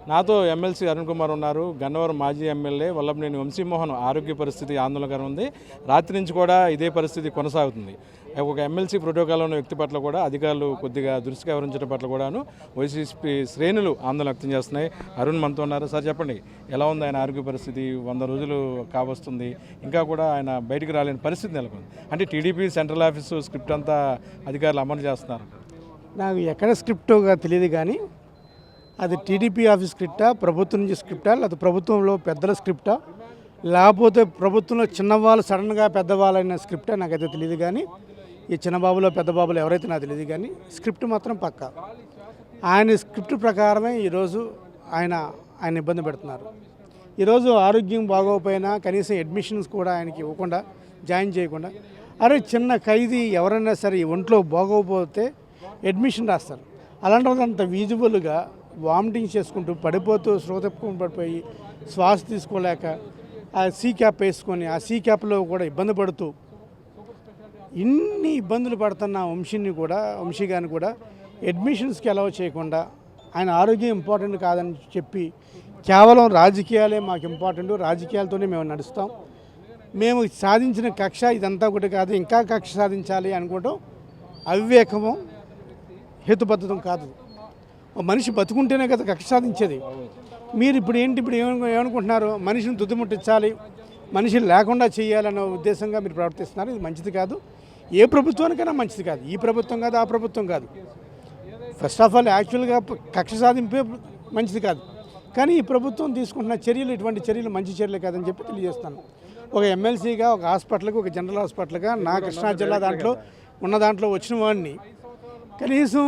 నాతో ఎమ్మెల్సీ అరుణ్ కుమార్ ఉన్నారు. గన్నవరం మాజీ ఎమ్మెల్యే వల్లభనేని వంశీమోహన్ ఆరోగ్య పరిస్థితి ఆందోళనకరం ఉంది. రాత్రి నుంచి కూడా ఇదే పరిస్థితి కొనసాగుతుంది. ఒక ఎమ్మెల్సీ ప్రోటోకాల్ ఉన్న వ్యక్తి పట్ల కూడా అధికారులు కొద్దిగా దృష్టిగా వ్యవహరించడం పట్ల కూడాను వైసీపీ శ్రేణులు ఆందోళన వ్యక్తం చేస్తున్నాయి. అరుణ్ మనతో ఉన్నారు. సార్ చెప్పండి, ఎలా ఉంది ఆయన ఆరోగ్య పరిస్థితి? 100 రోజులు కావస్తుంది, ఇంకా కూడా ఆయన బయటికి రాలేని పరిస్థితి నెలకొంది. అంటే టీడీపీ సెంట్రల్ ఆఫీసు స్క్రిప్ట్ అంతా అధికారులు అమలు చేస్తున్నారు. నాకు ఎక్కడ స్క్రిప్టోగా తెలియదు, కానీ అది టీడీపీ ఆఫీస్ స్క్రిప్టా, ప్రభుత్వం నుంచి స్క్రిప్టా, లేదా ప్రభుత్వంలో పెద్దల స్క్రిప్టా, లేకపోతే ప్రభుత్వంలో చిన్నవాళ్ళు సడన్గా పెద్దవాళ్ళైన స్క్రిప్టా నాకైతే తెలియదు. కానీ ఈ చిన్నబాబులో పెద్దబాబులు ఎవరైతే నాకు తెలియదు, కానీ స్క్రిప్ట్ మాత్రం పక్కా. ఆయన స్క్రిప్ట్ ప్రకారమే ఈరోజు ఆయన ఇబ్బంది పెడుతున్నారు. ఈరోజు ఆరోగ్యం బాగోకపోయినా కనీసం అడ్మిషన్స్ కూడా ఆయనకి ఇవ్వకుండా, జాయిన్ చేయకుండా, అరే చిన్న ఖైదీ ఎవరైనా సరే ఒంట్లో బాగోకపోతే అడ్మిషన్ రాస్తారు. అలాంటిదంత విజిబుల్గా వామిటింగ్ చేసుకుంటూ పడిపోతూ శ్రోతప్పుకొని పడిపోయి శ్వాస తీసుకోలేక ఆ సీ క్యాప్ వేసుకొని ఆ సీ క్యాప్లో కూడా ఇబ్బంది పడుతూ ఇన్ని ఇబ్బందులు పడుతున్న వంశీ గారిని కూడా అడ్మిషన్స్కి అలౌ చేయకుండా, ఆయన ఆరోగ్యం ఇంపార్టెంట్ కాదని చెప్పి కేవలం రాజకీయాలే మాకు ఇంపార్టెంట్, రాజకీయాలతోనే మేము నడుస్తాం, మేము సాధించిన కక్ష ఇదంతా ఒకటి కాదు, ఇంకా కక్ష సాధించాలి అనుకోవటం అవివేకము, హేతుబద్ధతం కాదు. మనిషి బతుకుంటేనే కదా కక్ష సాధించేది. మీరు ఇప్పుడు ఏమనుకుంటున్నారు? మనిషిని దుద్దుముట్టించాలి, మనిషిని లేకుండా చేయాలన్న ఉద్దేశంగా మీరు ప్రవర్తిస్తున్నారు. ఇది మంచిది కాదు, ఏ ప్రభుత్వానికైనా మంచిది కాదు. ఈ ప్రభుత్వం కాదు, ఆ ప్రభుత్వం కాదు. ఫస్ట్ ఆఫ్ ఆల్ యాక్చువల్గా కక్ష సాధింపే మంచిది కాదు. కానీ ఈ ప్రభుత్వం తీసుకుంటున్న చర్యలు ఇటువంటి చర్యలు మంచి చర్యలు కాదని చెప్పి తెలియజేస్తాను. ఒక ఎమ్మెల్సీగా, ఒక హాస్పిటల్కి, ఒక జనరల్ హాస్పిటల్గా నా కృష్ణా జిల్లా దాంట్లో వచ్చిన వాడిని కనీసం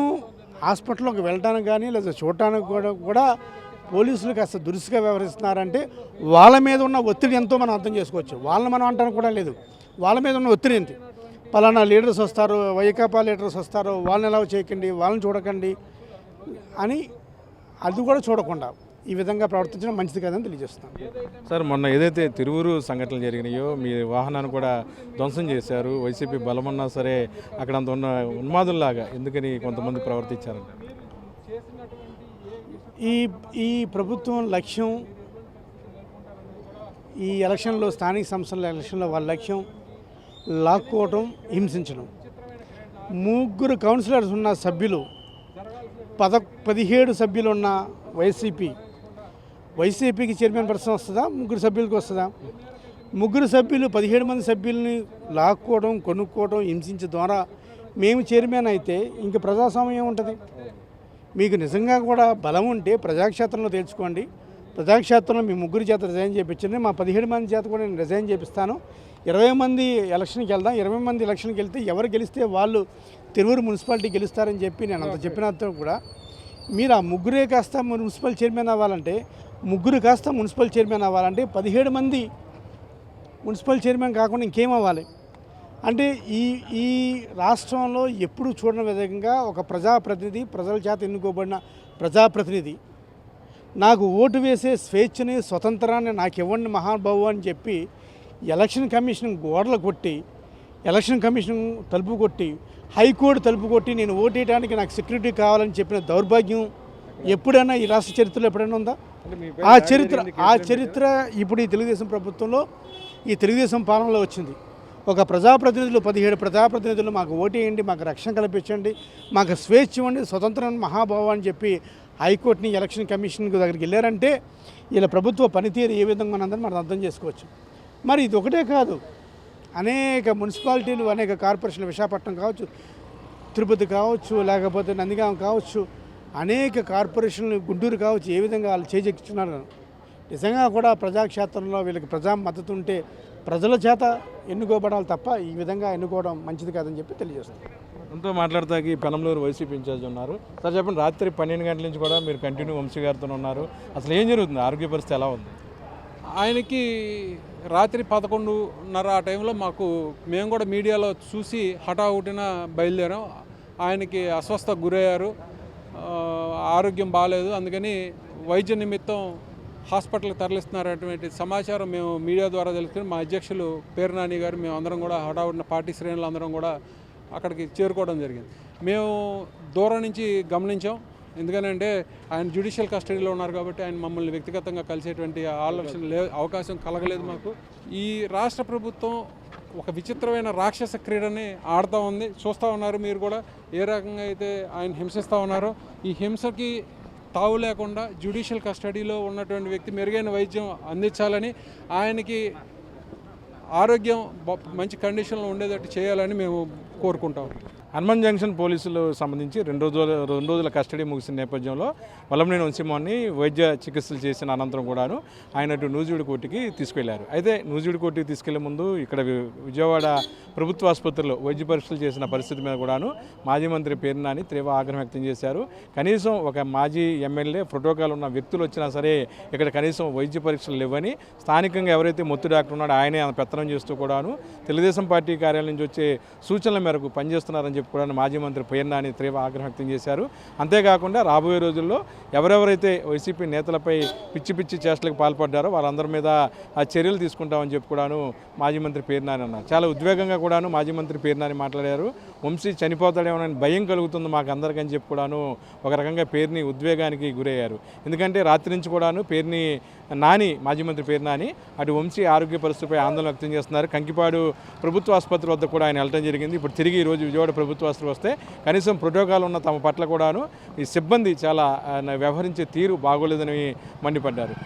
హాస్పిటల్లోకి వెళ్ళడానికి కానీ లేదా చూడటానికి కూడా పోలీసులు కాస్త దురుసుగా వ్యవహరిస్తున్నారంటే వాళ్ళ మీద ఉన్న ఒత్తిడి ఎంతో మనం అర్థం చేసుకోవచ్చు. వాళ్ళని మనం అంటానికి కూడా లేదు, వాళ్ళ మీద ఉన్న ఒత్తిడి ఏంటి? పలానా లీడర్స్ వస్తారు, వైకాపా లీడర్స్ వస్తారు, వాళ్ళని ఎలా చేయకండి, వాళ్ళని చూడకండి అని అది కూడా చూడకుండా ఈ విధంగా ప్రవర్తించడం మంచిది కాదని తెలియజేస్తున్నాను. సార్, మొన్న ఏదైతే తిరువురు సంఘటనలు జరిగినాయో మీ వాహనాన్ని కూడా ధ్వంసం చేశారు. వైసీపీ బలమన్నా సరే అక్కడ అంత ఉన్న ఉన్మాదుల్లాగా ఎందుకని కొంతమంది ప్రవర్తించారంట? ఈ ప్రభుత్వం లక్ష్యం, ఈ ఎలక్షన్లో, స్థానిక సంస్థల ఎలక్షన్లో వాళ్ళ లక్ష్యం లాక్కోవటం, హింసించడం. 3 కౌన్సిలర్స్ ఉన్న సభ్యులు, 17 సభ్యులు ఉన్న వైసీపీకి చైర్మన్ పర్సన్ వస్తుందా? 3 సభ్యులకి వస్తుందా? 3 సభ్యులు 17 మంది సభ్యుల్ని లాక్కోవడం, కొనుక్కోవడం, హింసించే ద్వారా మేము చైర్మన్ అయితే ఇంక ప్రజాస్వామ్యం ఉంటుంది. మీకు నిజంగా కూడా బలం ఉంటే ప్రజాక్షేత్రంలో తెలుసుకోండి. ప్రజాక్షేత్రంలో మీ 3 చేత రిజైన్ చేయించండి, మా 17 మంది చేత కూడా నేను రిజైన్ చేపిస్తాను. 20 మంది ఎలక్షన్కి వెళ్దాం. 20 మంది ఎలక్షన్కి వెళ్తే ఎవరు గెలిస్తే వాళ్ళు తిరువురు మున్సిపాలిటీ గెలుస్తారని చెప్పి నేను అంత చెప్పినంత కూడా మీరు ఆ 3 కాస్త మున్సిపల్ చైర్మన్ అవ్వాలంటే, 3 కాస్త మున్సిపల్ చైర్మన్ అవ్వాలంటే 17 మంది మున్సిపల్ చైర్మన్ కాకుండా ఇంకేం అవ్వాలి? అంటే ఈ రాష్ట్రంలో ఎప్పుడు చూడని విధంగా ఒక ప్రజాప్రతినిధి, ప్రజల చేత ఎన్నుకోబడిన ప్రజాప్రతినిధి నాకు ఓటు వేసే స్వేచ్ఛని, స్వతంత్రాన్ని నాకు ఇవ్వండి మహానుభావు అని చెప్పి ఎలక్షన్ కమిషన్ గోడలు కొట్టి, ఎలక్షన్ కమిషన్ తలుపు కొట్టి, హైకోర్టు తలుపు కొట్టి నేను ఓటేయడానికి నాకు సెక్యూరిటీ కావాలని చెప్పిన దౌర్భాగ్యం ఎప్పుడైనా ఈ రాష్ట్ర చరిత్రలో ఎప్పుడైనా ఉందా? ఆ చరిత్ర ఇప్పుడు ఈ తెలుగుదేశం ప్రభుత్వంలో, ఈ తెలుగుదేశం పాలనలో వచ్చింది. ఒక ప్రజాప్రతినిధులు, 17 ప్రజాప్రతినిధులు మాకు ఓటేయండి, మాకు రక్షణ కల్పించండి, మాకు స్వేచ్ఛ ఇవ్వండి, స్వతంత్రం మహాభావం అని చెప్పి హైకోర్టుని, ఎలక్షన్ కమిషన్ దగ్గరికి వెళ్ళారంటే ఇలా ప్రభుత్వ పనితీరు ఏ విధంగా ఉన్నదని మనం అర్థం చేసుకోవచ్చు. మరి ఇది ఒకటే కాదు, అనేక మున్సిపాలిటీలు, అనేక కార్పొరేషన్లు, విశాఖపట్నం కావచ్చు, తిరుపతి కావచ్చు, లేకపోతే నందిగాం కావచ్చు, అనేక కార్పొరేషన్లు, గుంటూరు కావచ్చు, ఏ విధంగా వాళ్ళు చేజెక్కిస్తున్నారు. నిజంగా కూడా ప్రజాక్షేత్రంలో వీళ్ళకి ప్రజా మద్దతు ఉంటే ప్రజల చేత ఎన్నుకోబడాలి తప్ప ఈ విధంగా ఎన్నుకోవడం మంచిది కాదని చెప్పి తెలియజేస్తాం. ఎంతో మాట్లాడతాకి పెనంలూరు వైసీపీ ఇన్ఛార్జ్ ఉన్నారు. సార్ చెప్పండి, రాత్రి 12 గంటల నుంచి కూడా మీరు కంటిన్యూ వంశీ గారితో ఉన్నారు. అసలు ఏం జరుగుతుంది? ఆరోగ్య పరిస్థితి ఎలా ఉంది ఆయనకి? రాత్రి 11:30 ఆ టైంలో మేము కూడా మీడియాలో చూసి హఠాహుటిన బయలుదేరాం. ఆయనకి అస్వస్థకు గురయ్యారు, ఆరోగ్యం బాగాలేదు, అందుకని వైద్య నిమిత్తం హాస్పిటల్కి తరలిస్తున్నారనేటువంటి సమాచారం మేము మీడియా ద్వారా తెలుసుకుని మా అధ్యక్షులు పేర్నాని గారు, మేము అందరం కూడా హఠాహుటిన పార్టీ శ్రేణులు అందరం కూడా అక్కడికి చేరుకోవడం జరిగింది. మేము దూరం నుంచి గమనించాం, ఎందుకనంటే ఆయన జ్యుడిషియల్ కస్టడీలో ఉన్నారు కాబట్టి ఆయన మమ్మల్ని వ్యక్తిగతంగా కలిసేటువంటి ఆలోచన అవకాశం కలగలేదు మాకు. ఈ రాష్ట్ర ప్రభుత్వం ఒక విచిత్రమైన రాక్షస క్రీడని ఆడుతూ ఉంది. చూస్తూ ఉన్నారు మీరు కూడా ఏ రకంగా అయితే ఆయన హింసిస్తూ ఉన్నారో. ఈ హింసకి తావు లేకుండా జ్యుడిషియల్ కస్టడీలో ఉన్నటువంటి వ్యక్తి మెరుగైన వైద్యం అందించాలని, ఆయనకి ఆరోగ్యం మంచి కండిషన్లో ఉండేటట్టు చేయాలని మేము కోరుకుంటాం. హనుమాన్ జంక్షన్ పోలీసులు సంబంధించి రెండు రోజుల కస్టడీ ముగిసిన నేపథ్యంలో వల్లభనేని వంశీమోహన్ని వైద్య చికిత్సలు చేసిన అనంతరం కూడాను ఆయన నూజివీడు కోర్టుకి తీసుకెళ్లారు. అయితే నూజివీడు కోర్టుకి తీసుకెళ్లే ముందు ఇక్కడ విజయవాడ ప్రభుత్వ ఆసుపత్రిలో వైద్య పరీక్షలు చేసిన పరిస్థితి మీద కూడాను మాజీ మంత్రి పేర్ని నాని తీవ్ర ఆగ్రహం వ్యక్తం చేశారు. కనీసం ఒక మాజీ ఎమ్మెల్యే ప్రోటోకాల్ ఉన్న వ్యక్తులు వచ్చినా సరే ఇక్కడ కనీసం వైద్య పరీక్షలు లేవని, స్థానికంగా ఎవరైతే మొత్తు డాక్టర్ ఉన్నాడో ఆయనే పెత్తనం చేస్తూ కూడాను తెలుగుదేశం పార్టీ కార్యాలయం నుంచి వచ్చే సూచనల మేరకు పనిచేస్తున్నారని చెప్పి కూడా మాజీ మంత్రి పేర్ని నాని తీవ్ర ఆగ్రహం వ్యక్తం చేశారు. అంతేకాకుండా రాబోయే రోజుల్లో ఎవరెవరైతే వైసీపీ నేతలపై పిచ్చి పిచ్చి చేష్టలకు పాల్పడ్డారో వాళ్ళందరి మీద చర్యలు తీసుకుంటామని చెప్పి కూడాను మాజీ మంత్రి పేర్ని నాని అన్నారు. చాలా ఉద్వేగంగా కూడాను మాజీ మంత్రి పేర్ని నాని మాట్లాడారు. వంశీ చనిపోతాడేమోనని భయం కలుగుతుంది మాకు అందరికని చెప్పి కూడాను ఒక రకంగా పేర్ని ఉద్వేగానికి గురయ్యారు. ఎందుకంటే రాత్రి నుంచి కూడాను పేర్ని నాని మాజీ మంత్రి పేర్ని నాని అటు వంశీ ఆరోగ్య పరిస్థితిపై ఆందోళన వ్యక్తం చేస్తున్నారు. కంకిపాడు ప్రభుత్వ ఆసుపత్రి వద్ద కూడా ఆయన వెళ్ళడం జరిగింది. ఇప్పుడు తిరిగి ఈరోజు విజయవాడ ప్రభుత్వ ఆసుపత్రి వస్తే కనీసం ప్రోటోకాల్ ఉన్న తమ పట్ల కూడాను ఈ సిబ్బంది చాలా వ్యవహరించే తీరు బాగోలేదని మండిపడ్డారు.